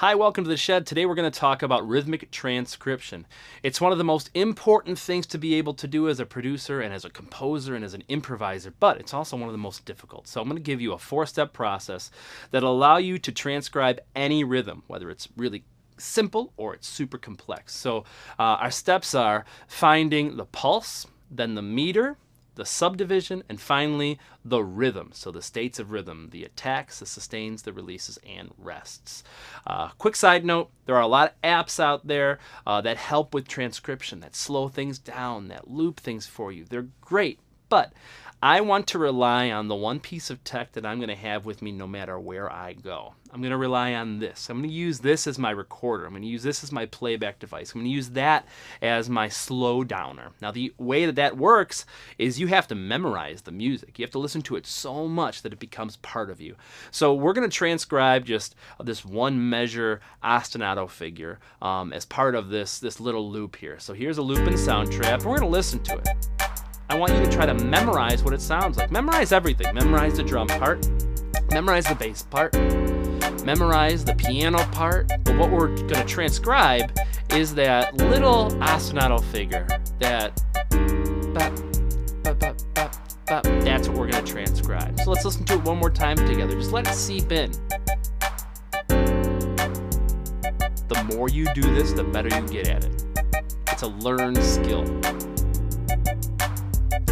Hi, welcome to the Shed. Today we're going to talk about rhythmic transcription. It's one of the most important things to be able to do as a producer and as a composer and as an improviser, but it's also one of the most difficult. So I'm going to give you a 4-step process that'll allow you to transcribe any rhythm, whether it's really simple or it's super complex. So our steps are finding the pulse, then the meter, the subdivision, and finally the rhythm. So the states of rhythm, the attacks, the sustains, the releases, and rests. Quick side note, there are a lot of apps out there that help with transcription, that slow things down, that loop things for you. They're great, but I want to rely on the one piece of tech that I'm going to have with me no matter where I go. I'm going to rely on this. I'm going to use this as my recorder. I'm going to use this as my playback device. I'm going to use that as my slow downer. Now, the way that that works is you have to memorize the music. You have to listen to it so much that it becomes part of you. So we're going to transcribe just this one measure ostinato figure as part of this little loop here. So here's a loop and sound trap. We're going to listen to it. I want you to try to memorize what it sounds like. Memorize everything. Memorize the drum part. Memorize the bass part. Memorize the piano part. But what we're going to transcribe is that little ostinato figure. That's what we're going to transcribe. So let's listen to it one more time together. Just let it seep in. The more you do this, the better you get at it. It's a learned skill.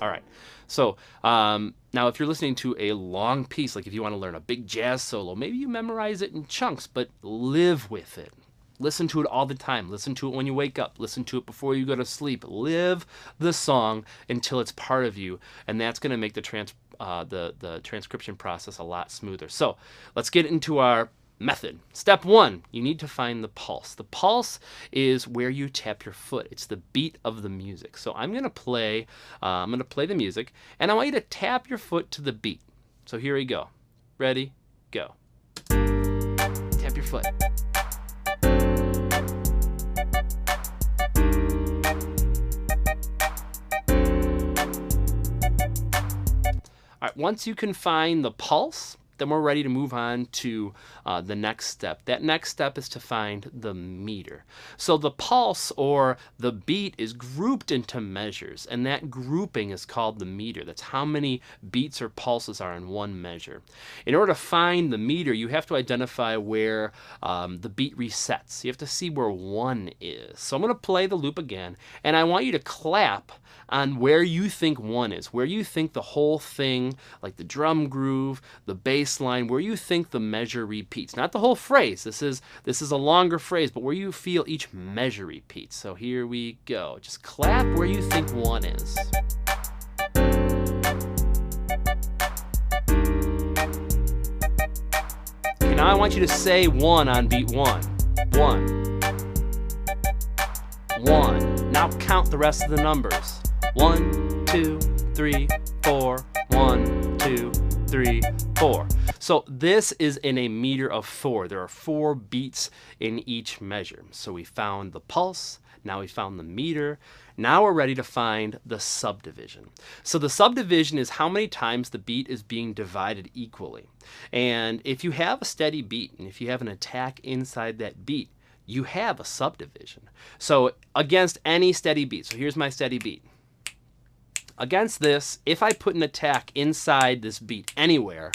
All right, so now if you're listening to a long piece, like if you want to learn a big jazz solo, maybe you memorize it in chunks, but live with it. Listen to it all the time. Listen to it when you wake up. Listen to it before you go to sleep. Live the song until it's part of you, and that's going to make the transcription process a lot smoother. So let's get into our method. Step 1, you need to find the pulse. The pulse is where you tap your foot. It's the beat of the music. So I'm going to play the music, and I want you to tap your foot to the beat. So here we go. Ready? Go. Tap your foot. All right, once you can find the pulse, then we're ready to move on to the next step. That next step is to find the meter. So the pulse or the beat is grouped into measures, and that grouping is called the meter. That's how many beats or pulses are in one measure. In order to find the meter, you have to identify where the beat resets. You have to see where 1 is. So I'm going to play the loop again, and I want you to clap on where you think 1 is, where you think the whole thing, like the drum groove, the bass line, where you think the measure repeats. Not the whole phrase. This is a longer phrase, but where you feel each measure repeats. So here we go. Just clap where you think 1 is. Okay, now I want you to say 1 on beat 1. 1. 1. Now count the rest of the numbers. 1, 2, 3, 4. 1, 2, 3, 4. So this is in a meter of 4. There are 4 beats in each measure. So we found the pulse. Now we found the meter. Now we're ready to find the subdivision. So the subdivision is how many times the beat is being divided equally. And if you have a steady beat, and if you have an attack inside that beat, you have a subdivision. So against any steady beat, so here's my steady beat. Against this, if I put an attack inside this beat anywhere,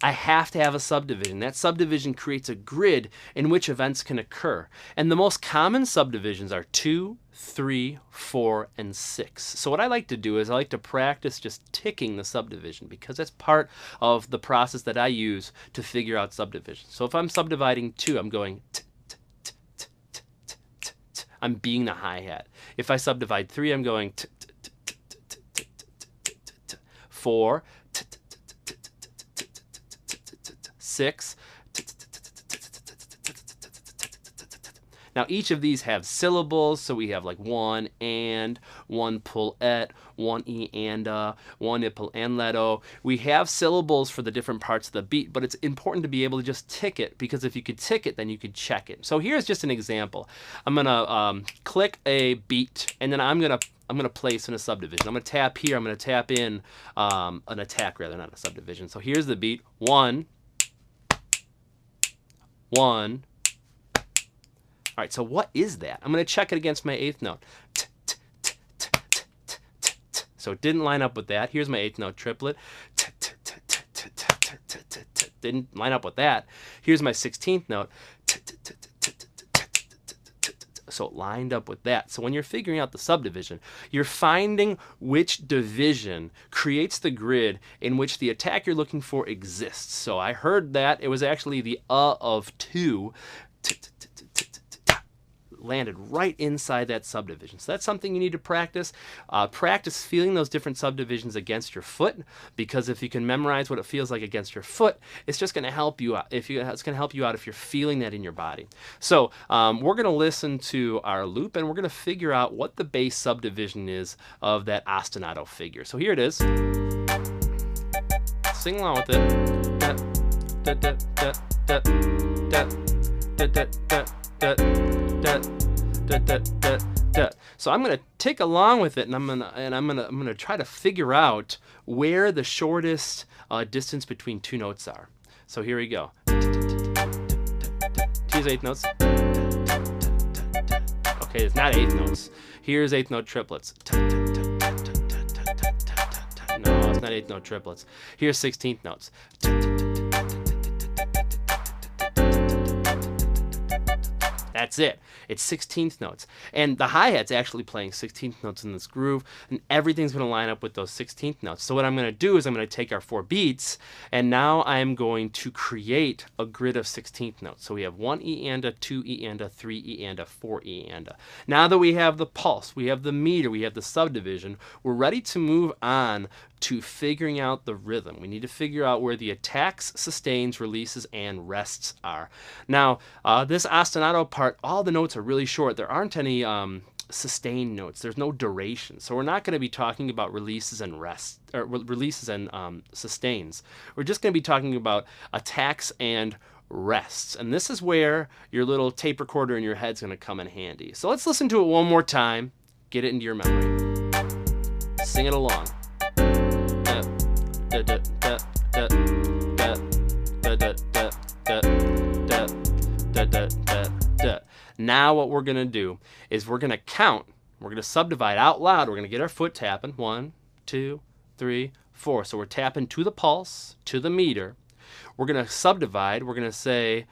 I have to have a subdivision. That subdivision creates a grid in which events can occur. And the most common subdivisions are 2, 3, 4, and 6. So what I like to do is I like to practice just ticking the subdivision because that's part of the process that I use to figure out subdivision. So if I'm subdividing 2, I'm going t, t, t, t, t, t, t, t. I'm being the hi-hat. If I subdivide 3, I'm going t, 4, 6. Now each of these have syllables, so we have like 1 and, 1 pull et, 1 e and, 1 ipple and leto. We have syllables for the different parts of the beat, but it's important to be able to just tick it, because if you could tick it, then you could check it. So here's just an example. I'm gonna click a beat, and then I'm gonna place in a subdivision. I'm gonna tap here. I'm gonna tap in an attack rather, not a subdivision. So here's the beat: 1, 1, All right, so what is that? I'm going to check it against my eighth note. So it didn't line up with that. Here's my eighth note triplet. Didn't line up with that. Here's my 16th note. So it lined up with that. So when you're figuring out the subdivision, you're finding which division creates the grid in which the attack you're looking for exists. So I heard that it was actually the of 2 landed right inside that subdivision. So that's something you need to practice. Practice feeling those different subdivisions against your foot, because if you can memorize what it feels like against your foot, it's just going to help you out. It's going to help you out if you're feeling that in your body. So we're going to listen to our loop, and we're going to figure out what the bass subdivision is of that ostinato figure. So here it is. Sing along with it. Da, da, da, da, da, da, da, da, da. Da, da, da, da, da, da. So I'm gonna tick along with it, and I'm gonna try to figure out where the shortest distance between two notes are. So here we go. Here's eighth notes. Okay, it's not eighth notes. Here's eighth note triplets. No, it's not eighth note triplets. Here's 16th notes. That's it. It's 16th notes. And the hi-hat's actually playing 16th notes in this groove, and everything's going to line up with those 16th notes. So what I'm going to do is I'm going to take our 4 beats, and now I'm going to create a grid of 16th notes. So we have 1 E and a, 2 E and a, 3 E and a, 4 E and a. Now that we have the pulse, we have the meter, we have the subdivision, we're ready to move on to figuring out the rhythm. We need to figure out where the attacks, sustains, releases, and rests are. Now, this ostinato part, all the notes are really short. There aren't any sustained notes. There's no duration. So we're not going to be talking about releases and rests, or releases and sustains. We're just going to be talking about attacks and rests. And this is where your little tape recorder in your head's going to come in handy. So let's listen to it one more time. Get it into your memory. Sing it along. Now what we're going to do is we're going to count. We're going to subdivide out loud. We're going to get our foot tapping. 1, 2, 3, 4. So we're tapping to the pulse, to the meter. We're going to subdivide. We're going to say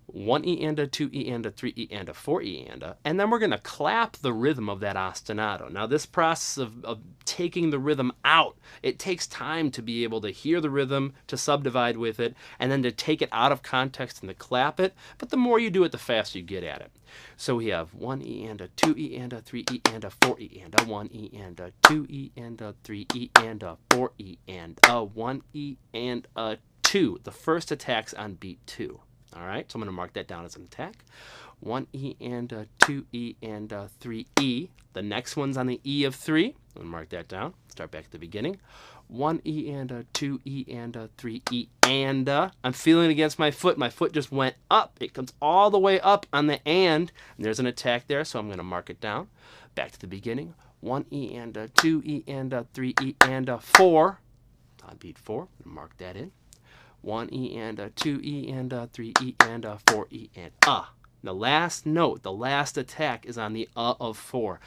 1 E and a, 2 E and a, 3 E and a, 4 E and a, and then we're going to clap the rhythm of that ostinato. Now this process of taking the rhythm out, it takes time to be able to hear the rhythm, to subdivide with it, and then to take it out of context and to clap it, but the more you do it, the faster you get at it. So we have 1 E and a, 2 E and a, 3 E and a, 4 E and a, 1 E and a, 2 E and a, 3 E and a, 4 E and a, 1 E and a, 2. The first attack's on beat 2. All right, so I'm going to mark that down as an attack. 1 E and a, 2 E and a, 3 E. The next one's on the E of 3. I'm going to mark that down. Start back at the beginning. 1 E and a, 2 E and a, 3 E and a. I'm feeling it against my foot. My foot just went up. It comes all the way up on the and there's an attack there, so I'm going to mark it down. Back to the beginning. 1 E and a, 2 E and a, 3 E and a, 4. On beat 4. I'm going to mark that in. 1 E and a, 2 E and a, 3 E and a, 4 E and a. The last note, the last attack is on the of 4.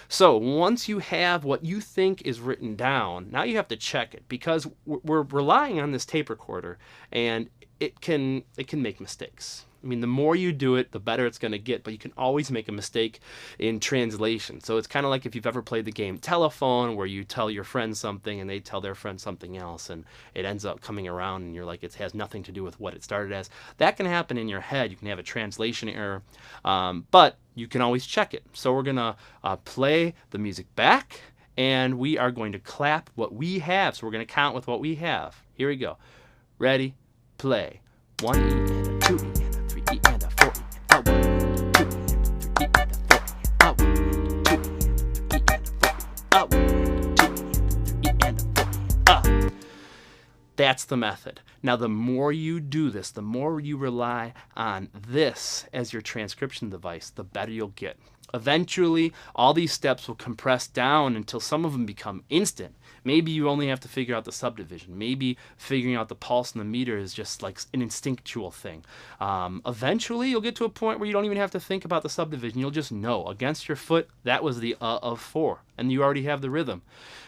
So once you have what you think is written down, now you have to check it, because we're relying on this tape recorder, and it can make mistakes. I mean, the more you do it, the better it's going to get, but you can always make a mistake in translation. So it's kind of like if you've ever played the game Telephone, where you tell your friend something and they tell their friend something else, and it ends up coming around and you're like, it has nothing to do with what it started as. That can happen in your head. You can have a translation error, but you can always check it. So we're going to play the music back, and we are going to clap what we have. So we're going to count with what we have. Here we go. Ready, play. 1 E and a, 2 E and a, 3 E and a, 4 E and a, 1 E and a, 2 E and a, 3 E and a, 4 E and a, 1 E and a, 2 E and a, 3 E and a, 4 E and a, 1 E and a, 2 E and a, 3 E and a, 4 E and a. That's the method. Now, the more you do this, the more you rely on this as your transcription device, the better you'll get. Eventually, all these steps will compress down until some of them become instant. Maybe you only have to figure out the subdivision. Maybe figuring out the pulse and the meter is just like an instinctual thing. Eventually, you'll get to a point where you don't even have to think about the subdivision. You'll just know against your foot, that was the of 4, and you already have the rhythm.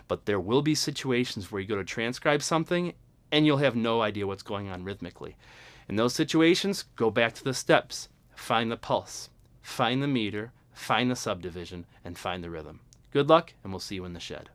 But there will be situations where you go to transcribe something and you'll have no idea what's going on rhythmically. In those situations, go back to the steps. Find the pulse, find the meter, find the subdivision, and find the rhythm. Good luck, and we'll see you in the shed.